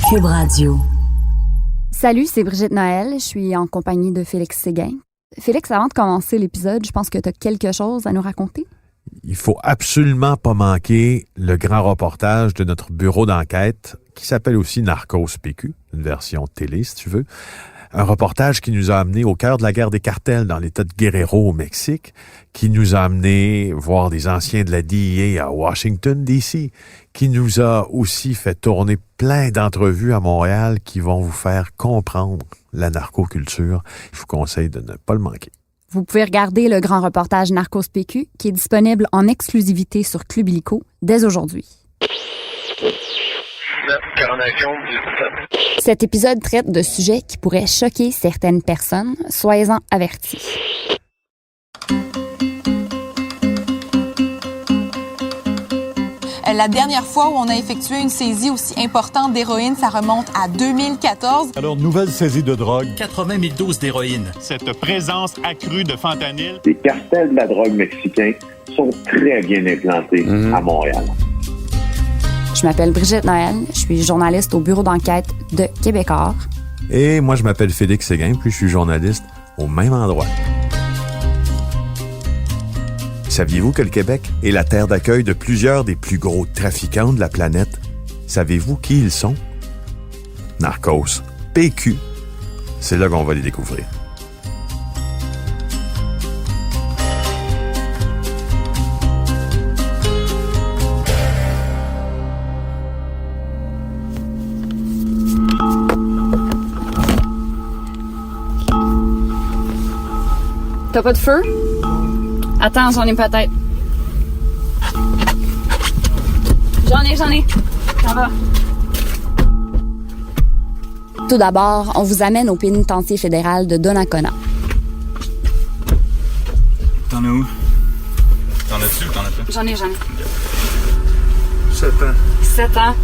Cube Radio. Salut, c'est Brigitte Noël. Je suis en compagnie de Félix Séguin. Félix, avant de commencer l'épisode, je pense que tu as quelque chose à nous raconter. Il faut absolument pas manquer le grand reportage de notre bureau d'enquête qui s'appelle aussi Narcos PQ, une version télé si tu veux. Un reportage qui nous a amenés au cœur de la guerre des cartels dans l'État de Guerrero au Mexique, qui nous a amenés voir des anciens de la DEA à Washington, D.C., qui nous a aussi fait tourner plein d'entrevues à Montréal qui vont vous faire comprendre la narcoculture. Je vous conseille de ne pas le manquer. Vous pouvez regarder le grand reportage Narcos PQ qui est disponible en exclusivité sur Club Illico dès aujourd'hui. Cet épisode traite de sujets qui pourraient choquer certaines personnes. Soyez-en avertis. La dernière fois où on a effectué une saisie aussi importante d'héroïne, ça remonte à 2014. Alors, nouvelle saisie de drogue. 80 000 doses d'héroïne. Cette présence accrue de fentanyl. Les cartels de la drogue mexicains sont très bien implantés à Montréal. Je m'appelle Brigitte Noël, je suis journaliste au bureau d'enquête de Québecor. Et moi, je m'appelle Félix Séguin, puis je suis journaliste au même endroit. Saviez-vous que le Québec est la terre d'accueil de plusieurs des plus gros trafiquants de la planète? Savez-vous qui ils sont? Narcos PQ. C'est là qu'on va les découvrir. T'as pas de feu? Attends, j'en ai peut-être. J'en ai. Ça va. Tout d'abord, on vous amène au pénitencier fédéral de Donnacona. T'en as où? T'en as-tu ou t'en as pas? J'en ai. 7 ans. 7 ans.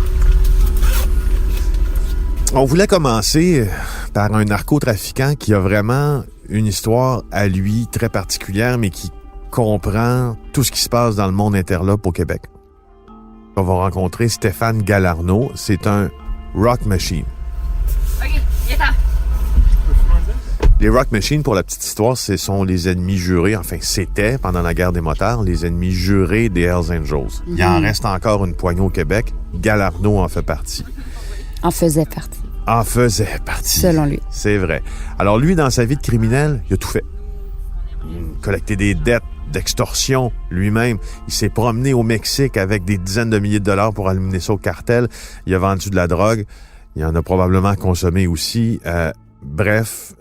On voulait commencer par un narcotrafiquant qui a vraiment une histoire à lui très particulière, mais qui comprend tout ce qui se passe dans le monde interlope au Québec. On va rencontrer Stéphane Galarneau. C'est un rock machine. OK, viens-t'en. Les rock machines, pour la petite histoire, ce sont les ennemis jurés, enfin c'était, pendant la guerre des motards, les ennemis jurés des Hells Angels. Il en reste encore une poignée au Québec. Galarneau en fait partie. En faisait partie. En faisait partie. Selon lui. C'est vrai. Alors lui, dans sa vie de criminel, il a tout fait. Il a collecté des dettes d'extorsion lui-même. Il s'est promené au Mexique avec des dizaines de milliers de dollars pour amener ça au cartel. Il a vendu de la drogue. Il en a probablement consommé aussi. Bref,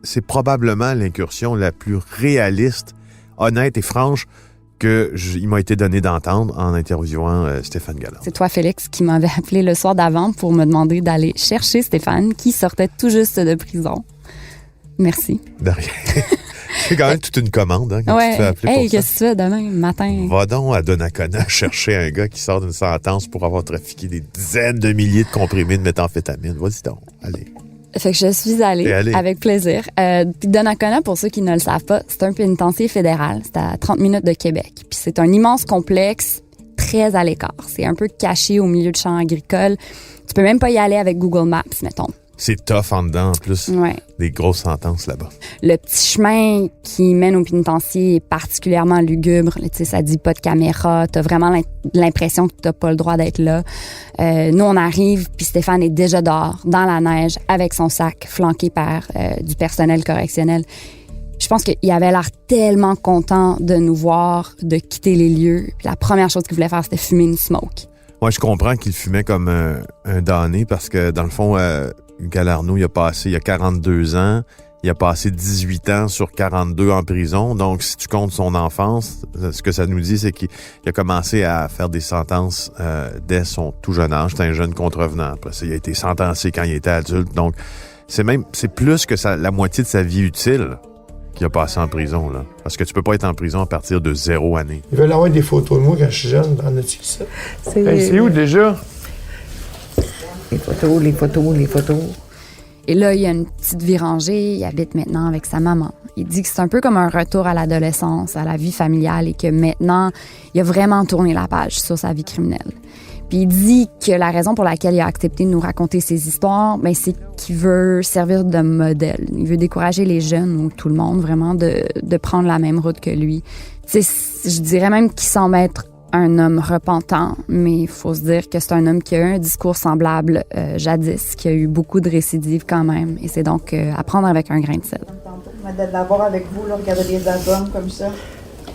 c'est probablement l'incursion la plus réaliste, honnête et franche il m'a été donné d'entendre en interviewant Stéphane Galarneau. C'est toi, Félix, qui m'avais appelé le soir d'avant pour me demander d'aller chercher Stéphane, qui sortait tout juste de prison. Merci. De rien. C'est quand même toute une commande, hein, quand tu te fais appeler pour ça. Qu'est-ce que tu fais demain matin? Va donc à Donnacona chercher un gars qui sort d'une sentence pour avoir trafiqué des dizaines de milliers de comprimés de méthamphétamine. Vas-y donc, allez. Fait que je suis allée avec plaisir. Puis Donnacona, pour ceux qui ne le savent pas, c'est un pénitencier fédéral. C'est à 30 minutes de Québec. Puis c'est un immense complexe très à l'écart. C'est un peu caché au milieu de champs agricoles. Tu peux même pas y aller avec Google Maps, mettons. C'est tough en dedans, en plus. Ouais. Des grosses sentences là-bas. Le petit chemin qui mène au pénitencier est particulièrement lugubre. Tu sais, ça dit pas de caméra. T'as vraiment l'impression que t'as pas le droit d'être là. Nous, on arrive, puis Stéphane est déjà dehors, dans la neige, avec son sac, flanqué par du personnel correctionnel. Je pense qu'il avait l'air tellement content de nous voir, de quitter les lieux. Puis la première chose qu'il voulait faire, c'était fumer une smoke. Moi, je comprends qu'il fumait comme un damné parce que, dans le fond, Galarneau, il a 42 ans. Il a passé 18 ans sur 42 en prison. Donc, si tu comptes son enfance, ce que ça nous dit, c'est qu'il a commencé à faire des sentences dès son tout jeune âge. C'est un jeune contrevenant. Après ça, il a été sentencé quand il était adulte. Donc, c'est plus que la moitié de sa vie utile qu'il a passé en prison, là. Parce que tu peux pas être en prison à partir de 0 année. Ils veulent avoir des photos de moi quand je suis jeune. En as-tu ça? C'est où déjà? Les photos. Et là, il y a une petite vie rangée. Il habite maintenant avec sa maman. Il dit que c'est un peu comme un retour à l'adolescence, à la vie familiale et que maintenant, il a vraiment tourné la page sur sa vie criminelle. Puis il dit que la raison pour laquelle il a accepté de nous raconter ses histoires, ben c'est qu'il veut servir de modèle. Il veut décourager les jeunes ou tout le monde vraiment de prendre la même route que lui. Je dirais même qu'il semble être un homme repentant, mais il faut se dire que c'est un homme qui a eu un discours semblable jadis, qui a eu beaucoup de récidives quand même. Et c'est donc à prendre avec un grain de sel. De l'avoir avec vous, là, regarder les albums comme ça.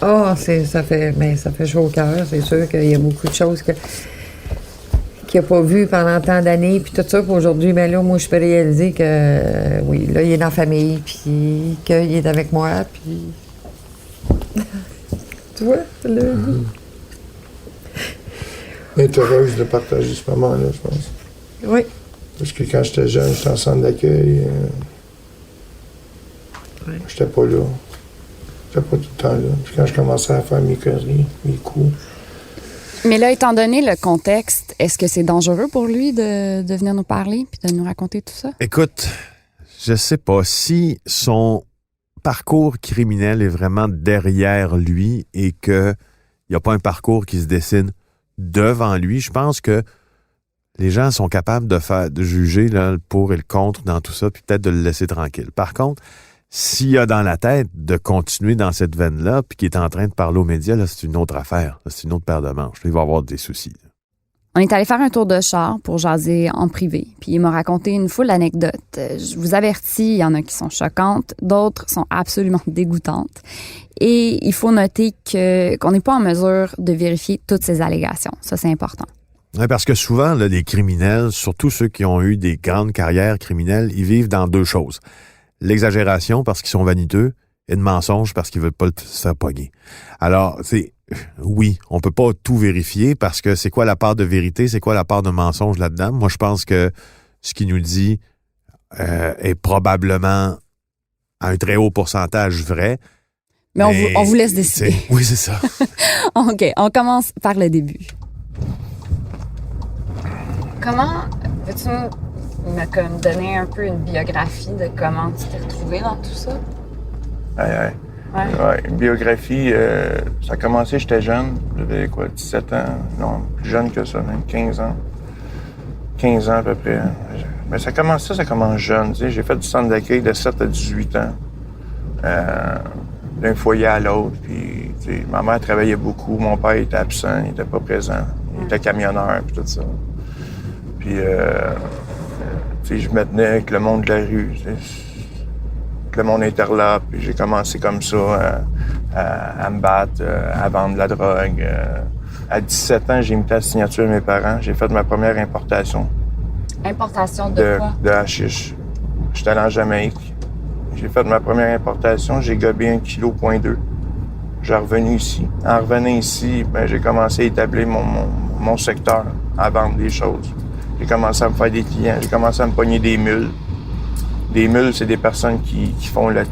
Ah, ça fait chaud au cœur. C'est sûr qu'il y a beaucoup de choses qu'il n'a pas vues pendant tant d'années. Puis tout ça, puis aujourd'hui, ben là, moi, je peux réaliser que, oui, là, il est dans la famille, puis qu'il est avec moi, puis... Tu vois, là... Elle est heureuse de partager ce moment-là, je pense. Oui. Parce que quand j'étais jeune, j'étais en centre d'accueil. J'étais pas là. J'étais pas tout le temps là. Puis quand je commençais à faire mes conneries, mes coups. Mais là, étant donné le contexte, est-ce que c'est dangereux pour lui de venir nous parler puis de nous raconter tout ça? Écoute, je sais pas si son parcours criminel est vraiment derrière lui et qu'il n'y a pas un parcours qui se dessine devant lui. Je pense que les gens sont capables de juger là, le pour et le contre dans tout ça, puis peut-être de le laisser tranquille. Par contre, s'il a dans la tête de continuer dans cette veine-là, puis qu'il est en train de parler aux médias, là, c'est une autre affaire. Là, c'est une autre paire de manches. Là, il va avoir des soucis. On est allé faire un tour de char pour jaser en privé. Puis il m'a raconté une foule d'anecdotes. Je vous avertis, il y en a qui sont choquantes, d'autres sont absolument dégoûtantes. Et il faut noter qu'on n'est pas en mesure de vérifier toutes ces allégations. Ça, c'est important. Oui, parce que souvent, là, les criminels, surtout ceux qui ont eu des grandes carrières criminelles, ils vivent dans deux choses. L'exagération parce qu'ils sont vaniteux et le mensonge parce qu'ils veulent pas se faire pogner. Alors, oui, on peut pas tout vérifier parce que c'est quoi la part de vérité, c'est quoi la part de mensonge là-dedans? Moi, je pense que ce qu'il nous dit est probablement à un très haut pourcentage vrai. Mais on vous laisse décider. Oui, c'est ça. OK, on commence par le début. Comment veux-tu me donner un peu une biographie de comment tu t'es retrouvé dans tout ça? Ouais, une biographie, ça a commencé, j'étais jeune, j'avais 17 ans, non, plus jeune que ça, même 15 ans. 15 ans à peu près. Mais ça commence jeune, tu sais, j'ai fait du centre d'accueil de 7 à 18 ans. D'un foyer à l'autre, puis tu sais, ma mère travaillait beaucoup, mon père était absent, il était pas présent, il était camionneur, puis tout ça. Puis, tu sais, je me tenais avec le monde de la rue, le monde interlope, puis j'ai commencé comme ça à me battre, à vendre de la drogue. À 17 ans, j'ai imité la signature de mes parents, j'ai fait ma première importation. Importation de quoi? De hashish. J'étais allé en Jamaïque. J'ai fait ma première importation, j'ai gobé 1,2 kg. J'ai revenu ici. En revenant ici, ben, j'ai commencé à établir mon secteur, à vendre des choses. J'ai commencé à me faire des clients, j'ai commencé à me pogner des mules. Des mules, c'est des personnes qui font ils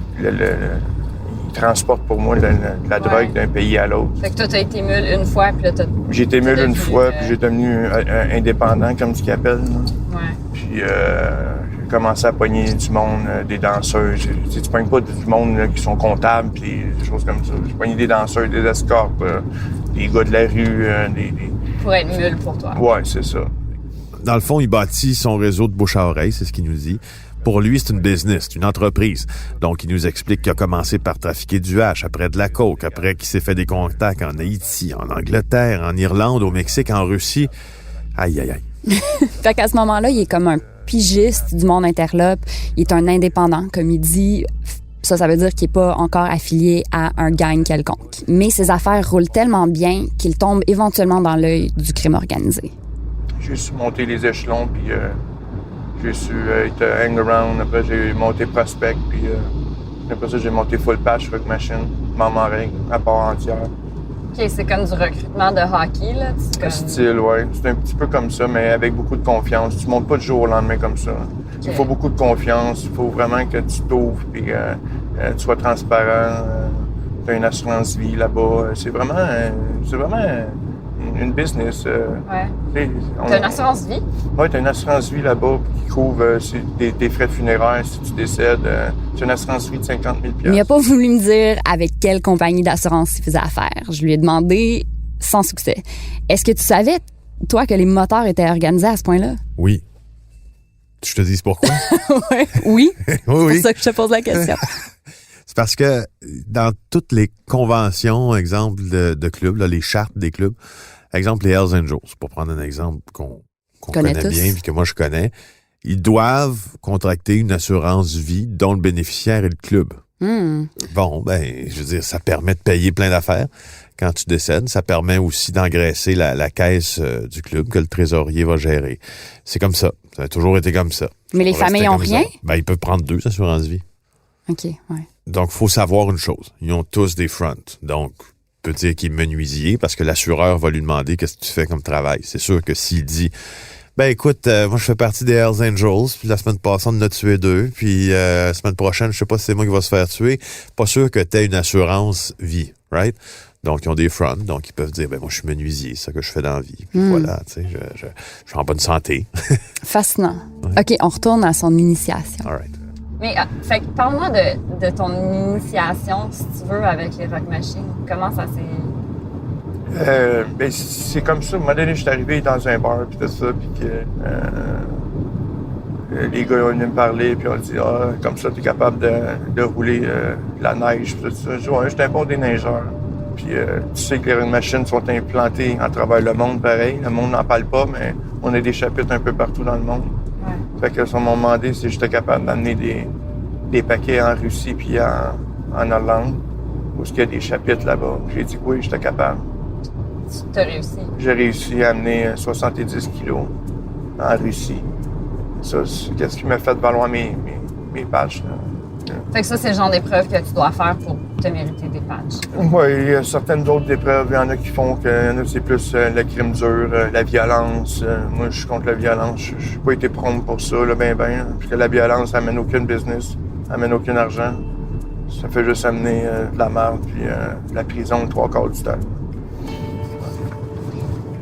transportent pour moi de la drogue d'un pays à l'autre. Fait que toi, t'as été mule une fois, puis là, j'ai été mule une fois, puis j'ai devenu indépendant, comme tu l'appelles. Ouais. Puis j'ai commencé à pogner du monde, des danseuses. Tu pognes pas du monde là, qui sont comptables, puis des choses comme ça. J'ai pogné des danseurs, des escortes, des gars de la rue, Pour être mule pour toi. Ouais, c'est ça. Dans le fond, il bâtit son réseau de bouche à oreille, c'est ce qu'il nous dit. Pour lui, c'est une business, c'est une entreprise. Donc, il nous explique qu'il a commencé par trafiquer du hash, après de la coke, après qu'il s'est fait des contacts en Haïti, en Angleterre, en Irlande, au Mexique, en Russie. Aïe, aïe, aïe. Fait qu'à ce moment-là, il est comme un pigiste du monde interlope. Il est un indépendant, comme il dit. Ça veut dire qu'il n'est pas encore affilié à un gang quelconque. Mais ses affaires roulent tellement bien qu'il tombe éventuellement dans l'œil du crime organisé. J'ai su monter les échelons, puis j'ai su être hang-around. Après, j'ai monté prospect, puis après ça, j'ai monté full patch, truck machine, membre en règle, à part entière. OK, c'est comme du recrutement de hockey, là? Style, ouais. C'est un petit peu comme ça, mais avec beaucoup de confiance. Tu montes pas du jour au lendemain comme ça. Okay. Il faut beaucoup de confiance. Il faut vraiment que tu t'ouvres, puis tu sois transparent. Tu as une assurance vie là-bas. C'est vraiment une business. Ouais. T'as une assurance vie? Oui, t'as une assurance vie là-bas qui couvre tes frais de funéraires si tu décèdes. C'est une assurance vie de 50 000 $. Mais il n'a pas voulu me dire avec quelle compagnie d'assurance il faisait affaire. Je lui ai demandé sans succès. Est-ce que tu savais toi, que les moteurs étaient organisés à ce point-là? Oui. Je te dis pourquoi? Ouais. Oui. Oui, C'est pour oui. ça que je te pose la question. C'est parce que dans toutes les conventions, exemple de clubs, là, les chartes des clubs, exemple les Hells Angels, pour prendre un exemple qu'on connaît tous. bien puis que moi je connais, ils doivent contracter une assurance vie dont le bénéficiaire est le club. Bon, ben, je veux dire, ça permet de payer plein d'affaires quand tu décèdes. Ça permet aussi d'engraisser la caisse du club que le trésorier va gérer. C'est comme ça. Ça a toujours été comme ça. Mais les Ça va familles rester ont comme rien? ça. Ben, ils peuvent prendre 2 assurances vie. OK, ouais. Donc, faut savoir une chose. Ils ont tous des fronts. Donc, peut dire qu'il est menuisier parce que l'assureur va lui demander qu'est-ce que tu fais comme travail. C'est sûr que s'il dit, ben écoute, moi je fais partie des Hells Angels, puis la semaine passée on en a tué 2, puis la semaine prochaine, je sais pas si c'est moi qui va se faire tuer, pas sûr que tu aies une assurance vie, right? Donc, ils ont des fronts, donc ils peuvent dire, ben moi je suis menuisier, c'est ça que je fais dans la vie. Puis voilà, tu sais, je suis en bonne santé. Fascinant. OK, on retourne à son initiation. All right. Mais, fait que parle-moi de ton initiation, si tu veux, avec les Rock Machines. Comment ça s'est... Ben, c'est comme ça. À un moment donné, je suis arrivé dans un bar, puis tout ça, puis que les gars ont venu me parler, puis on dit, comme ça, tu es capable de rouler la neige, puis tout ça. Je dis, ouais, je suis un bon déneigeur. Puis tu sais que les Rock Machines sont implantées à travers le monde, pareil. Le monde n'en parle pas, mais on a des chapitres un peu partout dans le monde. Ouais. Fait que ça m'a demandé si j'étais capable d'amener des paquets en Russie puis en Hollande, où il y a des chapitres là-bas. J'ai dit que oui, j'étais capable. Tu as réussi. J'ai réussi à amener 70 kilos en Russie. Ça, c'est qu'est-ce qui m'a fait valoir mes patchs. Là. Fait que ça, c'est le genre d'épreuve que tu dois faire pour te mériter des patchs. Oui, il y a certaines autres épreuves. Il y en a qui font que c'est plus le crime dur, la violence. Moi, je suis contre la violence. Je n'ai pas été prompt pour ça, là, ben. Parce que la violence, ça amène aucun business, amène aucun argent. Ça fait juste amener de la merde puis de la prison 3/4 du temps.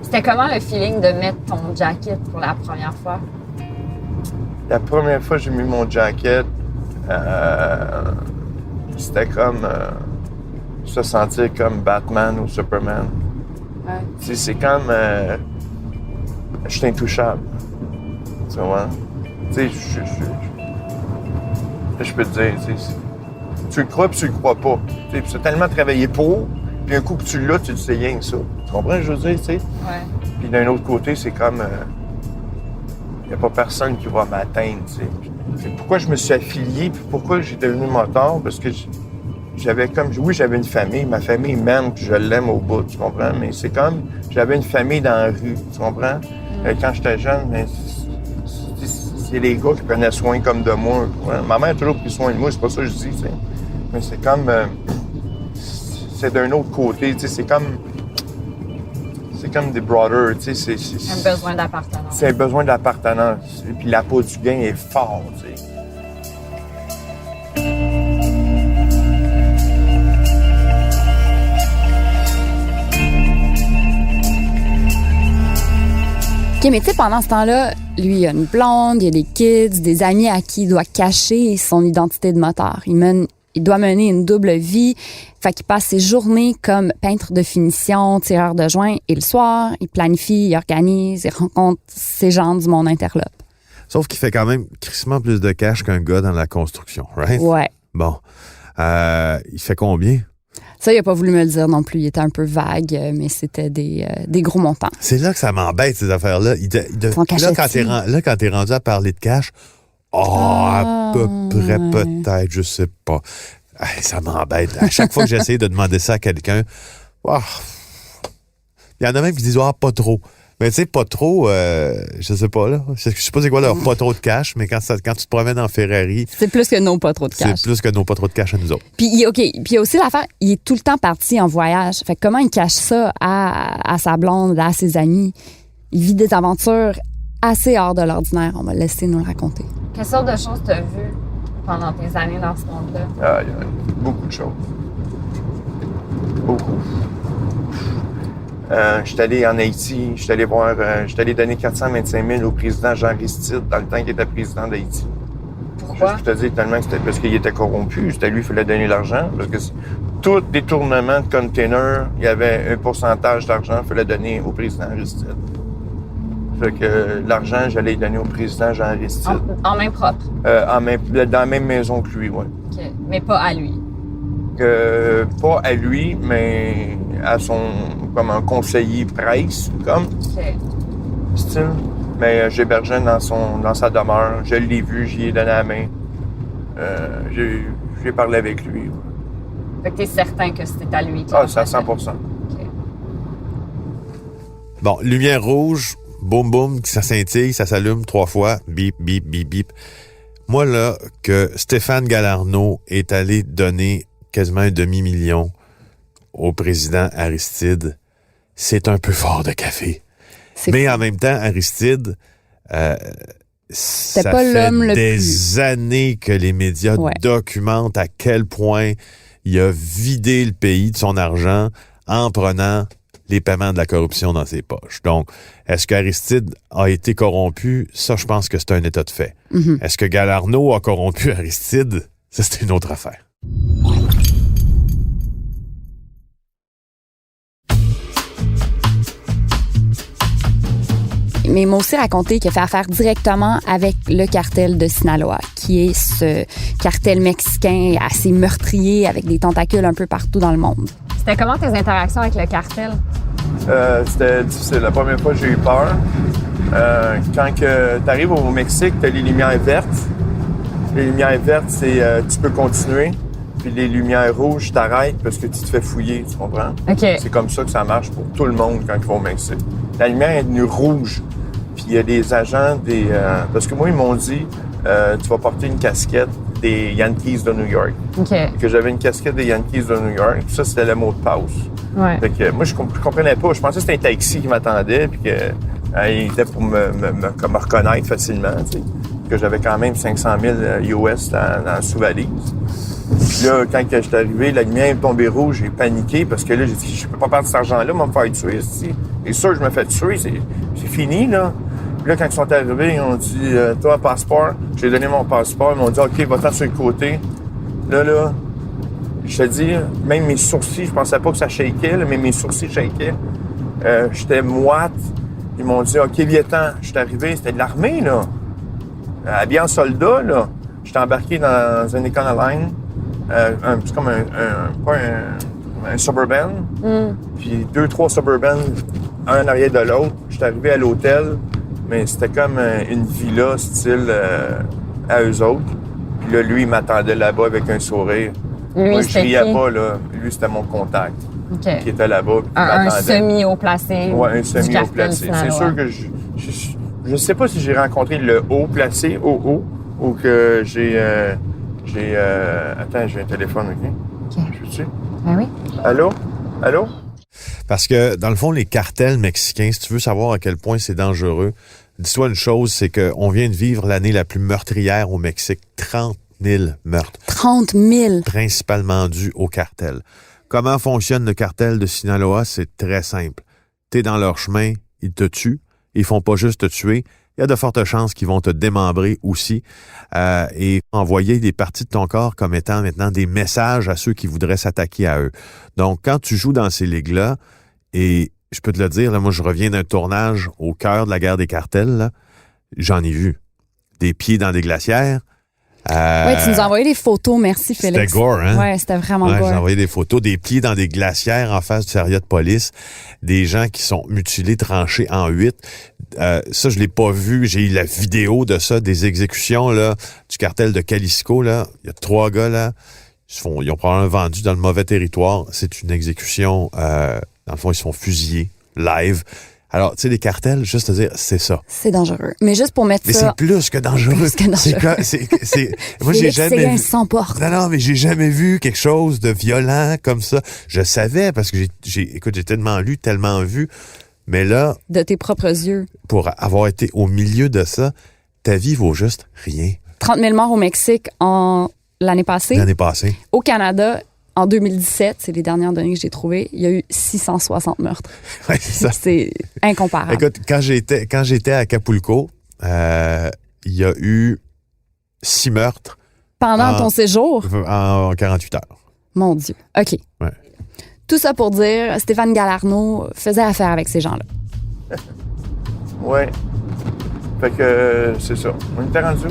C'était comment le feeling de mettre ton jacket pour la première fois? La première fois que j'ai mis mon jacket, c'était comme se sentir comme Batman ou Superman. Ouais. Tu sais, c'est comme... je suis intouchable. Tu vois? Tu sais, je peux te dire, tu le crois puis tu le crois pas. Tu sais, c'est tellement travaillé pour, puis un coup que tu l'as, tu le sais rien que ça. Tu comprends ce que je veux dire, tu sais? Ouais. Puis d'un autre côté, c'est comme... il n'y a pas personne qui va m'atteindre, tu sais. Pourquoi je me suis affilié, puis pourquoi j'ai devenu moteur? Parce que j'avais une famille. Ma famille m'aime, puis je l'aime au bout, tu comprends? Mais c'est comme, j'avais une famille dans la rue, tu comprends? Quand j'étais jeune, ben, c'est les gars qui prenaient soin comme de moi. Ma mère a toujours pris soin de moi, c'est pas ça que je dis, tu sais. Mais c'est comme... c'est d'un autre côté, tu sais, c'est comme des brothers, tu sais, c'est Un besoin d'appartenance. C'est un besoin d'appartenance. Et puis la peau du gain est fort, tu sais. OK, mais tu sais, pendant ce temps-là, lui, il a une blonde, il a des kids, des amis à qui il doit cacher son identité de moteur. Il doit mener une double vie. Fait qu'il passe ses journées comme peintre de finition, tireur de joints. Et le soir, il planifie, il organise, il rencontre ces gens du monde interlope. Sauf qu'il fait quand même crissement plus de cash qu'un gars dans la construction, right? Ouais. Bon. Il fait combien? Ça, il n'a pas voulu me le dire non plus. Il était un peu vague, mais c'était des gros montants. C'est là que ça m'embête, ces affaires-là. Là, quand t'es rendu à parler de cash, à peu près, peut-être, je sais pas. Ça m'embête. À chaque fois que j'essaie de demander ça à quelqu'un, il y en a même qui disent pas trop. Mais tu sais, pas trop, je sais pas, là. Je sais pas c'est quoi leur pas trop de cash, mais quand tu te promènes en Ferrari... C'est plus que non pas trop de cash. C'est plus que non pas trop de cash à nous autres. Puis, OK, puis il y a aussi l'affaire, il est tout le temps parti en voyage. Fait que comment il cache ça à sa blonde, à ses amis? Il vit des aventures assez hors de l'ordinaire. On va le laisser nous le raconter. Quelle sorte de choses t'as vu pendant tes années dans ce monde-là? Il y a beaucoup de choses. Beaucoup. Je suis allé en Haïti, je suis allé donner 425 000 au président Jean Aristide dans le temps qu'il était président d'Haïti. Pourquoi? Je te dis tellement que c'était parce qu'il était corrompu, c'était lui qu'il fallait donner l'argent. Parce que tous les détournements de containers, il y avait un pourcentage d'argent qu'il fallait donner au président Aristide. Fait que l'argent, j'allais le donner au président Jean Aristide. En main propre. Dans la même maison que lui, oui. OK. Mais pas à lui. Pas à lui, mais à son... comme un conseiller presse, comme OK. style. Mais j'hébergeais dans sa demeure. Je l'ai vu, j'y ai donné la main. J'ai parlé avec lui. Fait que t'es certain que c'était à lui. Ah, c'est à 100%. OK. Bon, lumière rouge, boum, boum, ça scintille, ça s'allume 3 fois, bip, bip, bip, bip. Moi, là, que Stéphane Galarno est allé donner quasiment 1/2 million au président Aristide, c'est un peu fort de café. Mais en même temps, Aristide, ça pas fait l'homme le des années que les médias documentent à quel point il a vidé le pays de son argent en prenant les paiements de la corruption dans ses poches. Donc, est-ce qu'Aristide a été corrompu? Ça, je pense que c'est un état de fait. Mm-hmm. Est-ce que Galarno a corrompu Aristide? Ça, c'est une autre affaire. Mais il m'a aussi raconté qu'il a fait affaire directement avec le cartel de Sinaloa, qui est ce cartel mexicain assez meurtrier avec des tentacules un peu partout dans le monde. C'était comment tes interactions avec le cartel? C'était difficile. La première fois, j'ai eu peur. Quand tu arrives au Mexique, tu as les lumières vertes. Les lumières vertes, c'est tu peux continuer. Puis les lumières rouges, t'arrêtes parce que tu te fais fouiller, tu comprends? OK. C'est comme ça que ça marche pour tout le monde quand ils vont au Mexique. La lumière est devenue rouge. Puis il y a des agents parce que moi, ils m'ont dit, tu vas porter une casquette des Yankees de New York. OK. Que j'avais une casquette des Yankees de New York. Puis ça, c'était le mot de passe. Ouais. Fait que moi, je comprenais pas. Je pensais que c'était un taxi qui m'attendait, puis qu'il était pour me reconnaître facilement, tu sais. Que j'avais quand même 500 000 US dans la sous-valise. Puis là, quand je suis arrivé, la lumière est tombée rouge, j'ai paniqué parce que là, j'ai dit, je peux pas perdre cet argent-là, on va me faire tuer ici. Et sûr, je me fais tuer, c'est fini, là. Puis là, quand ils sont arrivés, ils ont dit, toi, passeport. J'ai donné mon passeport, ils m'ont dit, OK, va-t'en sur le côté. Là, je te dis, même mes sourcils, je pensais pas que ça shakeait, là, mais mes sourcils shakeaient. J'étais moite. Ils m'ont dit, OK, viens-t'en. Je suis arrivé, c'était de l'armée, là. Habillé en soldat, là. J'étais embarqué dans une Econoline. C'est comme un Suburban. Puis 2-3 Suburban, un en arrière de l'autre. J'étais arrivé à l'hôtel, mais c'était comme une villa style à eux autres. Puis là, lui, il m'attendait là-bas avec un sourire. Moi, je riais pas, là. Lui, c'était mon contact. Okay. Qui était là-bas. Un semi-haut placé. Oui, un semi-haut placé. C'est sûr que je sais pas si j'ai rencontré le haut placé, au haut, ou que j'ai attends, j'ai un téléphone, OK? Je suis. Ben oui. Allô? Allô? Parce que, dans le fond, les cartels mexicains, si tu veux savoir à quel point c'est dangereux, dis-toi une chose, c'est qu'on vient de vivre l'année la plus meurtrière au Mexique. 30 000 meurtres. 30 000! Principalement dus au cartel. Comment fonctionne le cartel de Sinaloa? C'est très simple. T'es dans leur chemin, ils te tuent. Ils font pas juste te tuer. Il y a de fortes chances qu'ils vont te démembrer aussi et envoyer des parties de ton corps comme étant maintenant des messages à ceux qui voudraient s'attaquer à eux. Donc, quand tu joues dans ces ligues-là, et je peux te le dire, là, moi, je reviens d'un tournage au cœur de la guerre des cartels, là, j'en ai vu. Des pieds dans des glacières. Oui, tu nous as envoyé des photos, merci Félix. C'était gore, hein? Oui, c'était vraiment gore. J'ai envoyé des photos, des pieds dans des glacières en face du chariot de police, des gens qui sont mutilés, tranchés en 8. Ça, je l'ai pas vu. J'ai eu la vidéo de ça, des exécutions là du cartel de Jalisco. Là. Il y a 3 gars, là. Ils ont probablement vendu dans le mauvais territoire. C'est une exécution. Dans le fond, ils se font fusiller live. Alors, tu sais, les cartels, juste te dire, c'est ça. C'est dangereux. Mais juste pour mettre mais ça... Mais c'est plus que dangereux. Plus que dangereux. Moi, j'ai jamais vu... sans porte. Non, mais j'ai jamais vu quelque chose de violent comme ça. Je savais, parce que j'ai tellement lu, tellement vu. Mais là... De tes propres yeux. Pour avoir été au milieu de ça, ta vie vaut juste rien. 30 000 morts au Mexique l'année passée. L'année passée. Au Canada... En 2017, c'est les dernières données que j'ai trouvées, il y a eu 660 meurtres. Ouais, c'est ça. C'est incomparable. Écoute, quand j'étais à Acapulco, il y a eu 6 meurtres. Pendant ton séjour? En 48 heures. Mon Dieu. OK. Ouais. Tout ça pour dire, Stéphane Galarno faisait affaire avec ces gens-là. Ouais. Fait que c'est ça. On était rendu où?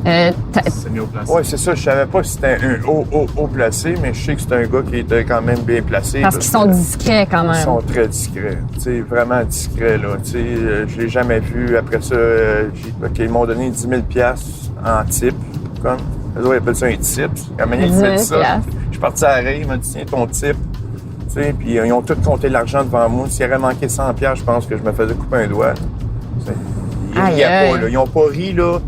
C'est mieux au place. Oui, c'est ça. Je savais pas si c'était un haut placé, mais je sais que c'est un gars qui était quand même bien placé. Parce qu'ils sont discrets quand même. Ils sont très discrets. Tu sais, vraiment discrets, là. Tu sais, je l'ai jamais vu. Après ça, ils m'ont donné 10 000 $ en type. Comme. Eux autres, ils appellent ça un tip. Comment ils appellent ça? Je suis parti à la raie, ils m'ont dit, tiens, ton type. Tu sais, puis ils ont tous compté l'argent devant moi. S'il aurait manqué 100 $, je pense que je me faisais couper un doigt. Ils riaient pas, là. Ils ont pas ri, là,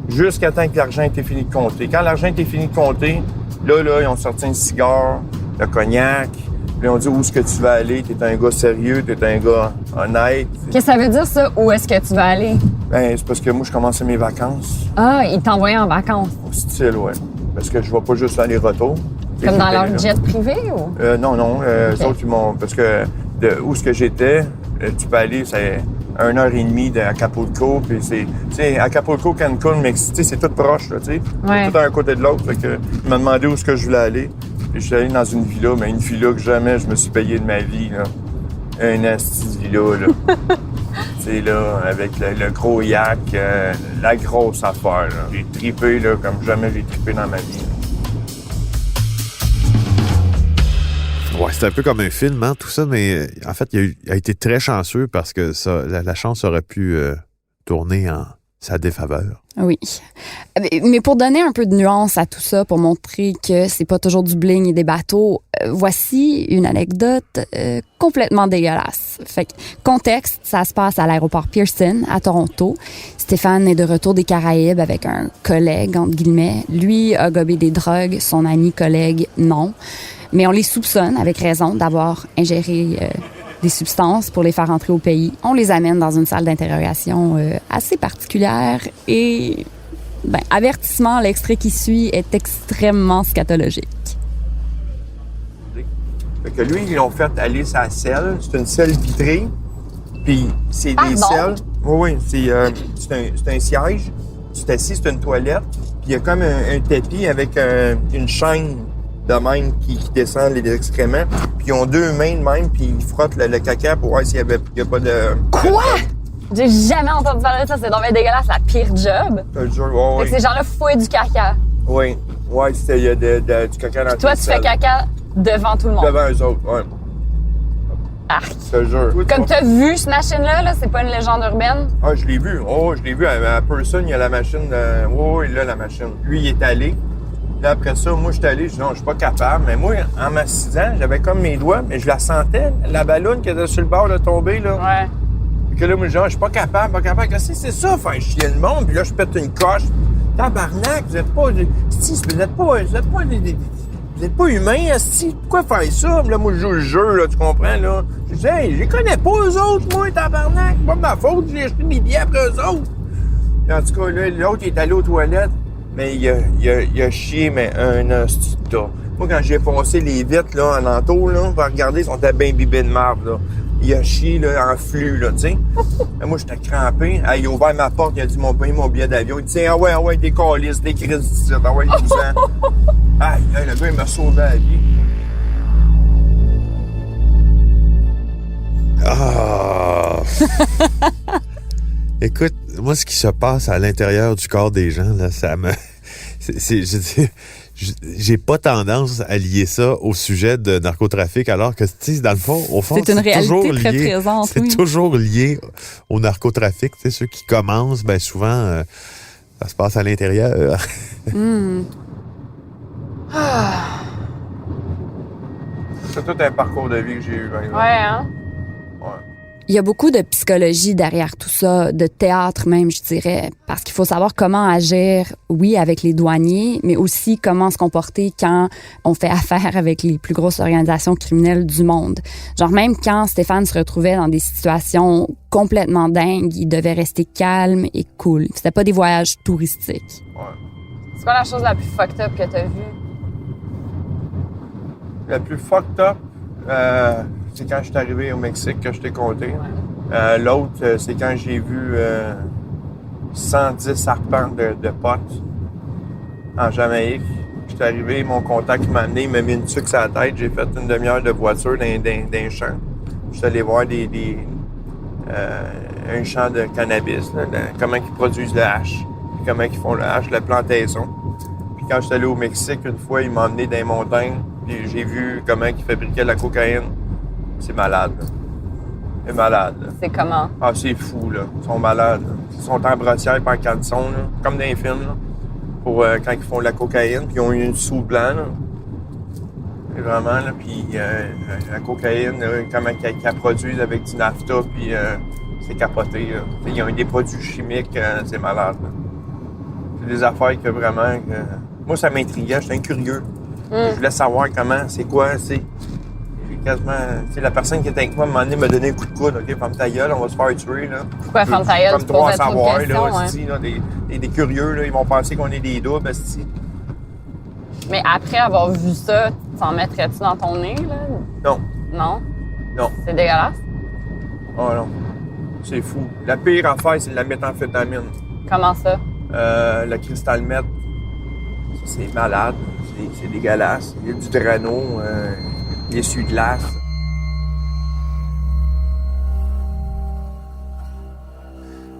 jusqu'à temps que l'argent était fini de compter. Quand l'argent était fini de compter, là, ils ont sorti un cigare, le cognac. Puis ils ont dit, où est-ce que tu vas aller? T'es un gars sérieux, t'es un gars honnête. Qu'est-ce que ça veut dire, ça? Où est-ce que tu vas aller? Ben, c'est parce que moi, je commençais mes vacances. Ah, ils t'envoyaient en vacances. Au style, ouais. Parce que je vais pas juste aller-retour. Comme dans leur jet privé, ou? Non. Eux autres, ils m'ont... Parce que où est-ce que j'étais, tu peux aller, c'est 1h30 à Acapulco, puis c'est... Tu sais, Acapulco, Cancun, Mexique, c'est tout proche, là, tu sais. Ouais. Tout à un côté de l'autre. Fait que ils m'ont demandé où est-ce que je voulais aller. Puis je suis allé dans une villa, mais une villa que jamais je me suis payé de ma vie, là. Un asti de villa, là. Tu sais, là, avec le gros yak, la grosse affaire, là. J'ai trippé, là, comme jamais j'ai trippé dans ma vie. Ouais, c'est un peu comme un film, hein, tout ça, mais en fait, il a été très chanceux parce que ça, la chance aurait pu tourner en sa défaveur. Oui. Mais pour donner un peu de nuance à tout ça, pour montrer que c'est pas toujours du bling et des bateaux, voici une anecdote complètement dégueulasse. Fait que, contexte, ça se passe à l'aéroport Pearson, à Toronto. Stéphane est de retour des Caraïbes avec un collègue, entre guillemets. Lui a gobé des drogues, son ami collègue, non. Mais on les soupçonne, avec raison, d'avoir ingéré des substances pour les faire entrer au pays. On les amène dans une salle d'interrogation assez particulière et, avertissement, l'extrait qui suit est extrêmement scatologique. Fait que lui, ils l'ont fait aller sa selle. C'est une selle vitrée. Puis c'est des selles. Oui, c'est un siège. Tu t'assis, c'est une toilette. Puis il y a comme un tapis avec une chaîne de même qui descend les excréments. Puis ils ont deux mains de même, puis ils frottent le caca pour voir s'il n'y a pas de... Quoi? J'ai jamais entendu parler de ça. C'est donc bien dégueulasse, la pire job. Je te jure, Fait que ces gens-là fouillent du caca. Oui, il y a du caca dans Toi, tu fais caca devant tout le monde. Devant eux autres, oui. Arc. Je te jure. Comme tu as vu cette machine-là, là, c'est pas une légende urbaine? Ah, je l'ai vu. Oh, je l'ai vu. À Person, il y a la machine. Il a la machine. Lui, il est allé. Là, après ça, moi, je suis allé. Je dis non, je suis pas capable. Mais moi, en m'assisant, j'avais comme mes doigts, mais je la sentais, la ballonne qui était sur le bord de tomber, là. Ouais. Puis que là, moi, je dis, je suis pas capable. Là, c'est ça, faire chier le monde. Puis là, je pète une coche. Tabarnak, vous êtes pas humains, asti. Pourquoi faire ça? Là, moi, je joue le jeu, là, tu comprends, là. Je dis, hey, je les connais pas, eux autres, moi, tabarnak. C'est pas de ma faute, j'ai acheté des billets après eux autres. Et en tout cas, là, l'autre, il est allé aux toilettes, mais il a chié, mais un asti de tas. Moi, quand j'ai passé les vitres, là, en entour, là, pour regarder, ils sont bien bibés de marde, là. Il a chié, là, en flux, là, tu sais. Moi, j'étais crampé. Il a ouvert ma porte, il a dit, mon billet d'avion. Il dit, tiens, ah ouais, des câlisses, des crises d'ici, ah ouais, 12 ans. Aïe, le gars, il m'a sauvé la vie. Ah! Écoute, moi, ce qui se passe à l'intérieur du corps des gens, là, ça me... J'ai pas tendance à lier ça au sujet de narcotrafic, alors que, tu sais, dans le fond, au fond, c'est une réalité très lié, présente, c'est toujours lié au narcotrafic. Tu sais, ceux qui commencent, ben souvent, ça se passe à l'intérieur. C'est tout un parcours de vie que j'ai eu. Ouais, hein? Ouais. Il y a beaucoup de psychologie derrière tout ça, de théâtre même, je dirais, parce qu'il faut savoir comment agir, oui, avec les douaniers, mais aussi comment se comporter quand on fait affaire avec les plus grosses organisations criminelles du monde. Genre même quand Stéphane se retrouvait dans des situations complètement dingues, il devait rester calme et cool. C'était pas des voyages touristiques. Ouais. C'est quoi la chose la plus fucked up que t'as vue? La plus fucked up, c'est quand je suis arrivé au Mexique que je t'ai compté. L'autre, c'est quand j'ai vu 110 arpents de potes en Jamaïque. Je suis arrivé, mon contact m'a amené, il m'a mis une tuque sur la tête. J'ai fait une demi-heure de voiture dans un champ. Je suis allé voir un champ de cannabis, là, comment ils produisent le hash, puis comment ils font le hash, la plantaison. Puis quand j'étais allé au Mexique, une fois, ils m'ont emmené dans les montagnes, puis j'ai vu comment ils fabriquaient la cocaïne. C'est malade, là. C'est malade, là. C'est comment? Ah, c'est fou, là. Ils sont malades, là. Ils sont en brossière et en caleçon, là, comme dans les films, là, pour quand ils font la cocaïne, puis ils ont une sous blanc, là. Et vraiment, là, puis la cocaïne, là, comment qu'elle produisent avec du nafta, puis c'est capoté, là. Ils ont des produits chimiques, c'est malade, là. C'est des affaires que vraiment... moi, ça m'intriguait, j'étais un curieux. Je voulais savoir comment, c'est quoi, c'est... Quasiment, la personne qui était avec moi, à un moment donné, m'a donné un coup de coude. OK, ferme ta gueule, on va se faire tuer, là. Pourquoi ferme ta gueule? Comme droit à trop de savoir, questions, là, esti, là, des curieux, là, ils vont penser qu'on est des doubles, esti. Mais après avoir vu ça, t'en mettrais-tu dans ton nez, là? Non. Non? Non. C'est dégueulasse? Oh non. C'est fou. La pire affaire, c'est de la méthamphétamine. Comment ça? Le cristal meth, c'est malade. C'est dégueulasse. Il y a du Drano, il essuie-glace.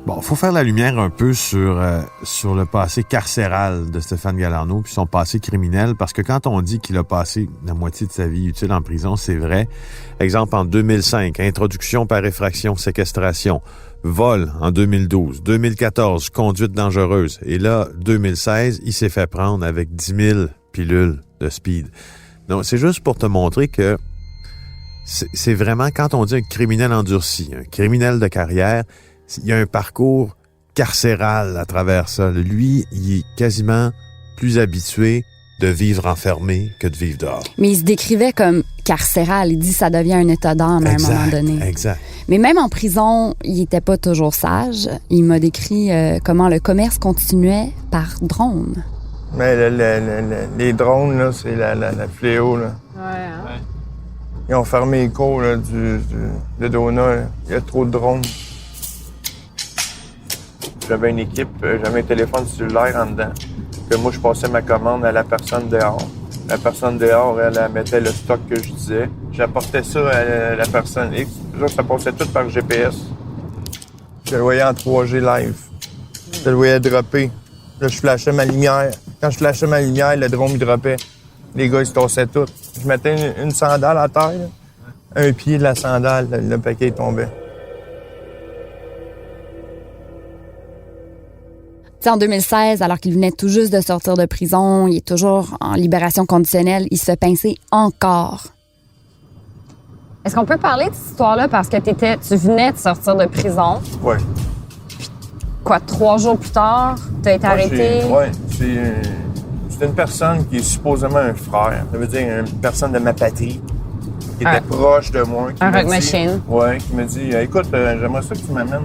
Bon, faut faire la lumière un peu sur le passé carcéral de Stéphane Galarneau puis son passé criminel, parce que quand on dit qu'il a passé la moitié de sa vie utile en prison, c'est vrai. Exemple, en 2005, introduction par effraction, séquestration, vol en 2012, 2014, conduite dangereuse, et là, 2016, il s'est fait prendre avec 10 000 pilules de speed. Donc, c'est juste pour te montrer que c'est vraiment, quand on dit un criminel endurci, un criminel de carrière, il y a un parcours carcéral à travers ça. Lui, il est quasiment plus habitué de vivre enfermé que de vivre dehors. Mais il se décrivait comme carcéral. Il dit que ça devient un état d'âme à un moment donné. Exact. Mais même en prison, il était pas toujours sage. Il m'a décrit comment le commerce continuait par drone. Mais les drones, là, c'est la fléau, là. Ouais, hein? Ils ont fermé les cours, là, de Dona, là. Il y a trop de drones. J'avais une équipe, j'avais un téléphone cellulaire en dedans. Que moi, je passais ma commande à la personne dehors. La personne dehors, elle mettait le stock que je disais. J'apportais ça à la personne X. Ça passait tout par GPS. Je le voyais en 3G live. Je le voyais dropper. Là, je flashais ma lumière. Quand je flashais ma lumière, le drone, il droppait. Les gars, ils se tassaient tout. Je mettais une sandale à terre, là. Un pied de la sandale, le paquet tombait. T'sais, en 2016, alors qu'il venait tout juste de sortir de prison, il est toujours en libération conditionnelle, il se fait pincer encore. Est-ce qu'on peut parler de cette histoire-là parce que tu venais de sortir de prison? Oui. Quoi, 3 jours plus tard, t'as été arrêté? Oui, c'est une personne qui est supposément un frère. Ça veut dire une personne de ma patrie, qui était proche de moi. Un rock machine. Oui, qui me dit, écoute, j'aimerais ça que tu m'amènes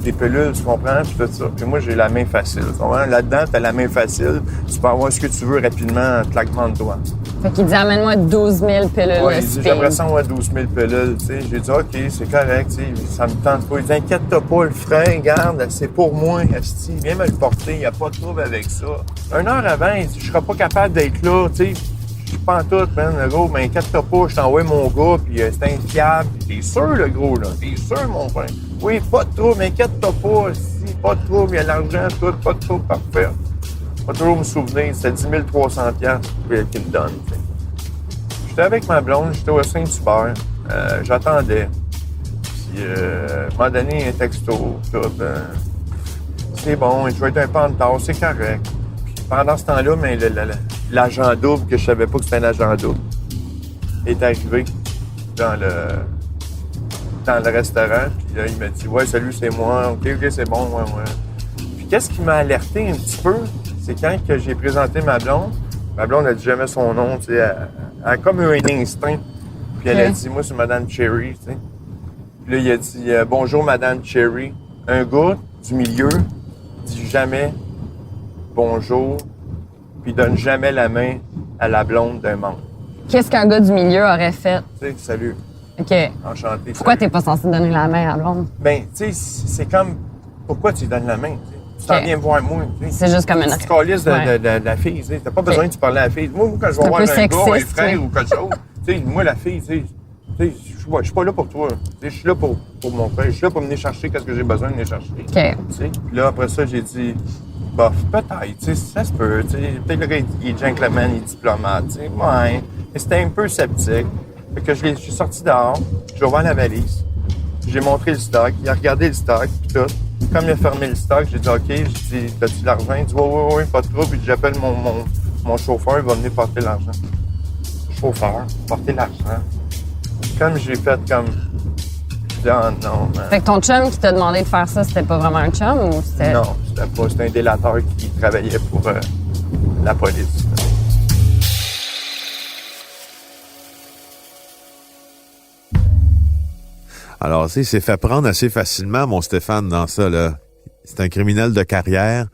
des pilules, tu comprends, puis tout ça. Puis moi, j'ai la main facile, tu comprends? Là-dedans, t'as la main facile, tu peux avoir ce que tu veux rapidement en claquement de doigts. Fait qu'il dit, amène-moi 12 000 pilules ouais, de il dit, speed. j'aimerais ça avoir 12 000 pilules, tu sais. J'ai dit, OK, c'est correct, tu sais, ça me tente pas. Il dit, inquiète-toi pas, le frein, garde, c'est pour moi, esti, viens me le porter, il n'y a pas de trouble avec ça. 1 heure avant, il dit, je serai pas capable d'être là, tu sais. Je suis pas en tout, man, le gros, mais inquiète-toi pas, je t'envoie mon gars, puis c'est infiable. T'es sûr, le gros, là? T'es sûr, mon frère? Oui, pas de trouble, mais inquiète-toi pas, si, pas de trouble, il y a l'argent, tout, pas de trouble, parfait. Pas toujours me souvenir, c'était 10 300 $, qu'il me donne, t'sais. J'étais avec ma blonde, j'étais au Saint-Hubert, j'attendais. Puis, à un moment donné, un texto, tout, c'est bon, je vais être un peu en retard, c'est correct. Puis, pendant ce temps-là, mais l'agent double, que je savais pas que c'était un agent double, est arrivé dans le restaurant. Puis là, il m'a dit, ouais, salut, c'est moi. OK, c'est bon, ouais. Puis qu'est-ce qui m'a alerté un petit peu, c'est quand que j'ai présenté ma blonde n'a dit jamais son nom, tu sais, elle a comme eu un instinct. Puis elle a dit, moi, c'est Madame Cherry, tu sais. Puis là, il a dit, bonjour, Madame Cherry. Un gars du milieu dit jamais bonjour, puis donne jamais la main à la blonde d'un membre. Qu'est-ce qu'un gars du milieu aurait fait? Tu sais, salut. OK. Enchanté. Pourquoi salut. t'es pas censé donner la main à la blonde? Ben, tu sais, c'est comme... Pourquoi tu lui donnes la main? T'sais? Tu t'en viens voir moi. T'sais. C'est juste comme une... Tu te calisses de la fille. T'sas pas besoin de te parler à la fille. Moi, quand je vais voir un gars, un frère ou quelque chose, tu sais, moi, la fille, tu sais, Tu sais, je suis pas là pour toi. Tu sais, je suis là pour mon frère. Je suis là pour venir chercher ce que j'ai besoin de venir chercher. OK. Tu sais, puis là, après ça, j'ai dit, bof, peut-être, tu sais, ça se peut, tu sais. Peut-être le gars, il est gentleman, il est diplomate, tu sais. Ouais. Mais c'était un peu sceptique. Fait que je suis sorti dehors, j'ai ouvert la valise, j'ai montré le stock, il a regardé le stock, puis tout. Comme il a fermé le stock, j'ai dit, OK, j'ai dit, t'as-tu de l'argent? Il dit, oui, pas de trouble. Puis j'appelle mon chauffeur, il va venir porter l'argent. Chauffeur, porter l'argent. Comme j'ai fait comme... Je dis, oh non, man. Fait que ton chum qui t'a demandé de faire ça, c'était pas vraiment un chum ou c'était... Non, c'était pas. C'était un délateur qui travaillait pour la police. Alors, tu sais, il s'est fait prendre assez facilement, mon Stéphane, dans ça, là. C'est un criminel de carrière.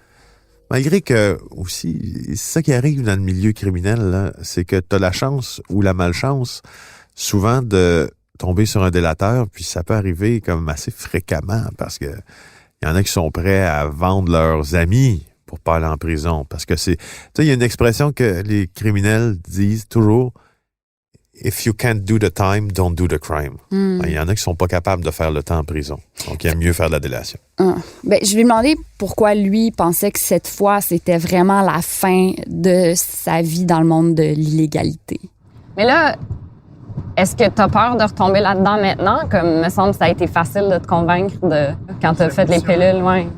Malgré que, aussi, c'est ça qui arrive dans le milieu criminel, là, c'est que t'as la chance ou la malchance, souvent, de tomber sur un délateur, puis ça peut arriver comme assez fréquemment, parce que il y en a qui sont prêts à vendre leurs amis pour pas aller en prison. Parce que c'est... Tu sais, il y a une expression que les criminels disent toujours... If you can't do the time, don't do the crime. Il y en a qui sont pas capables de faire le temps en prison. Donc, il y a mieux faire de la délation. Ben, je lui ai demandé pourquoi lui pensait que cette fois, c'était vraiment la fin de sa vie dans le monde de l'illégalité. Mais là, est-ce que t'as peur de retomber là-dedans maintenant? Comme, me semble que ça a été facile de te convaincre quand t'as fait les pilules, ouais.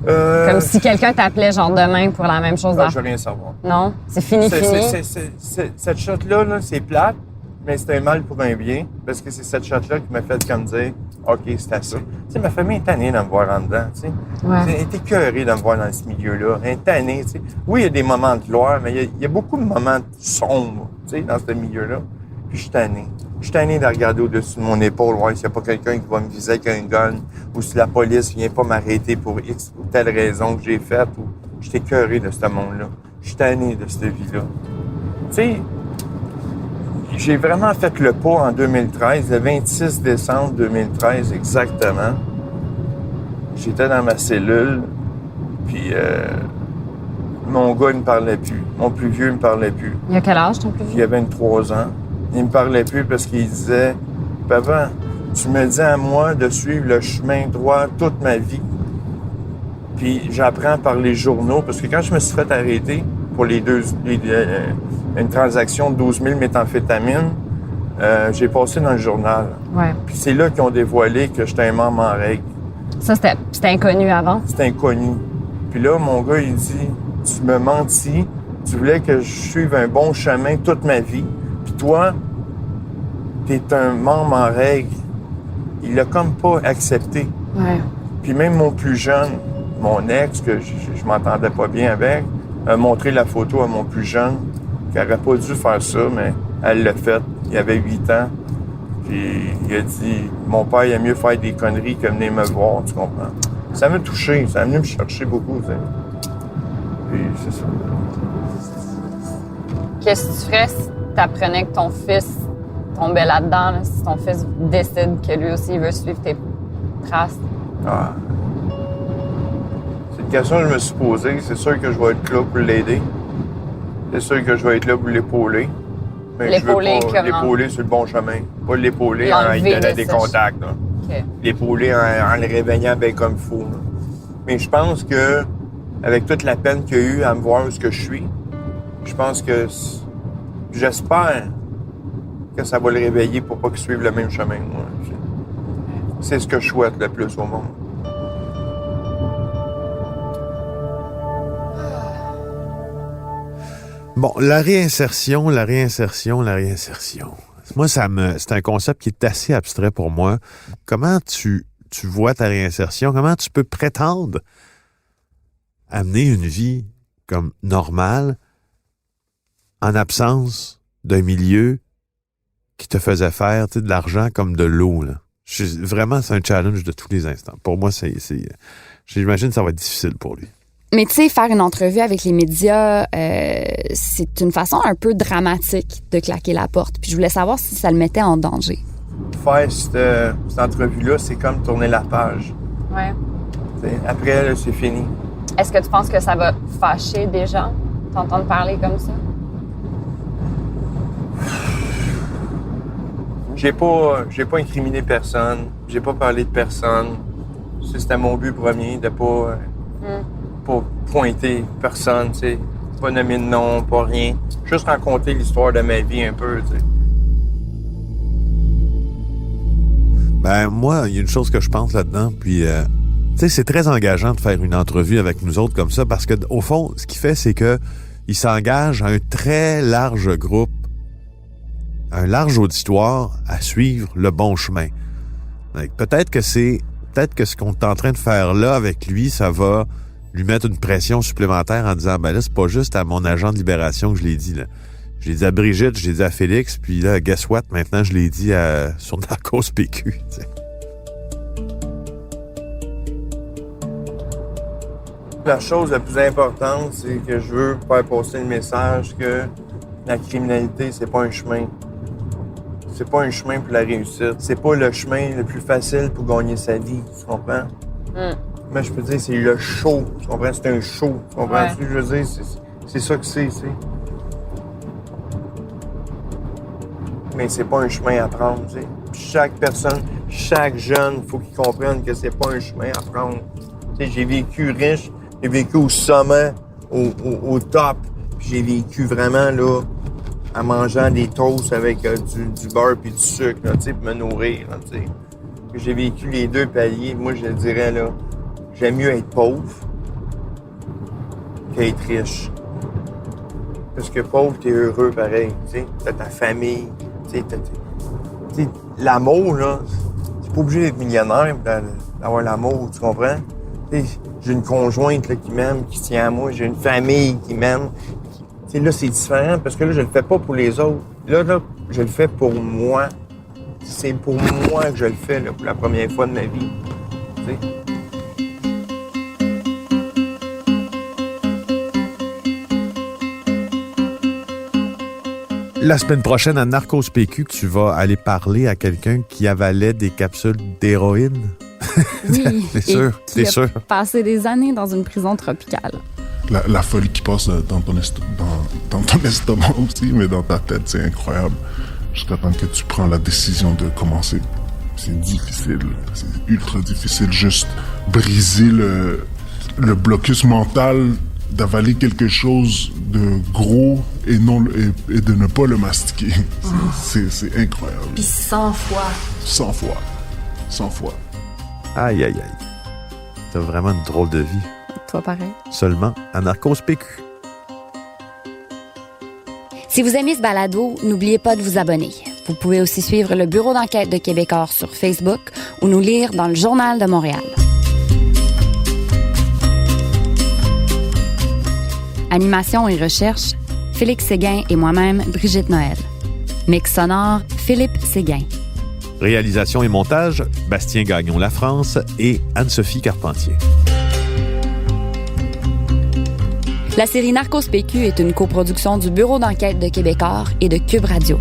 Comme si quelqu'un t'appelait genre demain pour la même chose. Je veux rien savoir. Non? C'est fini. Cette shot-là, c'est plate, mais c'est un mal pour un bien, parce que c'est cette shot-là qui m'a fait comme dire, OK, c'est assez. Tu sais, ma famille est tannée de me voir en dedans, tu sais. Ouais. Elle est écœurée de me voir dans ce milieu-là. Elle est tannée, tu sais. Oui, il y a des moments de gloire, mais il y a beaucoup de moments sombres, tu sais, dans ce milieu-là. Puis je suis tanné. Je suis tanné de regarder au-dessus de mon épaule, voir s'il n'y a pas quelqu'un qui va me viser avec un gun, ou si la police vient pas m'arrêter pour X ou telle raison que j'ai faite, ou je suis écœuré de ce monde-là. Je suis tanné de cette vie-là. Tu sais, j'ai vraiment fait le pas en 2013, le 26 décembre 2013 exactement. J'étais dans ma cellule, puis mon gars, il me parlait plus. Mon plus vieux, il me parlait plus. Il a quel âge, ton plus vieux? Il avait 23 ans. Il me parlait plus parce qu'il disait, « Papa, tu me dis à moi de suivre le chemin droit toute ma vie. » Puis j'apprends par les journaux, parce que quand je me suis fait arrêter pour une transaction de 12 000 méthamphétamines, j'ai passé dans le journal. Ouais. Puis c'est là qu'ils ont dévoilé que j'étais un membre en règle. Ça, c'était inconnu avant? C'était inconnu. Puis là, mon gars, il dit, « Tu me mentis, tu voulais que je suive un bon chemin toute ma vie. Puis toi, t'es un membre en règle. » Il l'a comme pas accepté. Ouais. Puis même mon plus jeune, mon ex, que je m'entendais pas bien avec, a montré la photo à mon plus jeune, qui aurait pas dû faire ça, mais elle l'a fait. Il avait 8 ans. Puis il a dit, mon père, il aime mieux faire des conneries que venir me voir, tu comprends? Ça m'a touché, ça a venu me chercher beaucoup, tu sais. Puis c'est ça. Qu'est-ce que tu ferais si t'apprenais que ton fils tombait là-dedans, là, si ton fils décide que lui aussi il veut suivre tes traces? Ah. C'est une question que je me suis posée. C'est sûr que je vais être là pour l'aider. C'est sûr que je vais être là pour l'épauler. Mais l'épauler je veux pas comment? l'épauler sur le bon chemin. Pas l'épauler en lui L'enlever donnant de des sa- contacts. Là. OK. L'épauler en le réveillant bien comme il faut. Là. Mais je pense que, avec toute la peine qu'il y a eu à me voir où ce que je suis, je pense que j'espère que ça va le réveiller pour pas qu'il suive le même chemin que moi. C'est ce que je souhaite le plus au monde. Bon, la réinsertion. Moi, c'est un concept qui est assez abstrait pour moi. Comment tu vois ta réinsertion? Comment tu peux prétendre amener une vie comme normale en absence d'un milieu qui te faisait faire de l'argent comme de l'eau, là? Vraiment, c'est un challenge de tous les instants. Pour moi, j'imagine que ça va être difficile pour lui. Mais tu sais, faire une entrevue avec les médias, c'est une façon un peu dramatique de claquer la porte. Puis je voulais savoir si ça le mettait en danger. Faire cette entrevue-là, c'est comme tourner la page. Ouais. T'sais, après, là, c'est fini. Est-ce que tu penses que ça va fâcher des gens, t'entendre parler comme ça? J'ai pas incriminé personne. J'ai pas parlé de personne. C'était mon but premier de pas pointer personne, tu sais. Pas nommer de nom, pas rien. Juste raconter l'histoire de ma vie un peu, tu sais. Ben, moi, il y a une chose que je pense là-dedans, puis, tu sais, c'est très engageant de faire une entrevue avec nous autres comme ça, parce que, au fond, ce qu'il fait, c'est que il s'engage à un très large groupe, un large auditoire à suivre le bon chemin. Peut-être que ce qu'on est en train de faire là avec lui, ça va lui mettre une pression supplémentaire en disant, ben là, c'est pas juste à mon agent de libération que je l'ai dit, là. Je l'ai dit à Brigitte, je l'ai dit à Félix, puis là, guess what? Maintenant, je l'ai dit sur Narcos PQ. T'sais. La chose la plus importante, c'est que je veux faire passer le message que la criminalité, c'est pas un chemin. C'est pas un chemin pour la réussite. C'est pas le chemin le plus facile pour gagner sa vie, tu comprends? Mais je peux dire, c'est le show, tu comprends? C'est un show, tu comprends? Ce que je veux dire, c'est ça que c'est, tu sais. Mais c'est pas un chemin à prendre, tu sais. Chaque personne, chaque jeune, il faut qu'il comprenne que c'est pas un chemin à prendre. Tu sais, j'ai vécu riche, j'ai vécu au sommet, au top, puis j'ai vécu vraiment, là, en mangeant des toasts avec du beurre puis du sucre, là, tu sais, pour me nourrir, là, tu sais. J'ai vécu les deux paliers. Moi, je dirais, là, j'aime mieux être pauvre qu'être riche. Parce que pauvre, t'es heureux pareil, tu sais. T'as ta famille, tu sais, l'amour, là, t'es pas obligé d'être millionnaire d'avoir l'amour, tu comprends? T'sais, j'ai une conjointe là, qui m'aime, qui tient à moi, j'ai une famille qui m'aime. T'sais, là, c'est différent parce que là, je le fais pas pour les autres. Là, je le fais pour moi. C'est pour moi que je le fais, là, pour la première fois de ma vie. T'sais. La semaine prochaine, à Narcos PQ, tu vas aller parler à quelqu'un qui avalait des capsules d'héroïne. Oui, c'est sûr, c'est sûr. Passé des années dans une prison tropicale. La folie qui passe dans ton estomac aussi, mais dans ta tête, c'est incroyable. Jusqu'à temps que tu prends la décision de commencer. C'est difficile, c'est ultra difficile. Juste briser le blocus mental d'avaler quelque chose de gros et de ne pas le mastiquer. C'est incroyable. Puis 100 fois. 100 fois. 100 fois. Aïe, aïe, aïe. T'as vraiment une drôle de vie. Toi, pareil. Seulement à Narcos PQ. Si vous aimez ce balado, n'oubliez pas de vous abonner. Vous pouvez aussi suivre le Bureau d'enquête de Québecor sur Facebook ou nous lire dans le Journal de Montréal. Animation et recherche, Félix Séguin et moi-même, Brigitte Noël. Mix sonore, Philippe Séguin. Réalisation et montage, Bastien Gagnon La France et Anne-Sophie Carpentier. La série Narcos PQ est une coproduction du Bureau d'enquête de Québecor et de Cube Radio.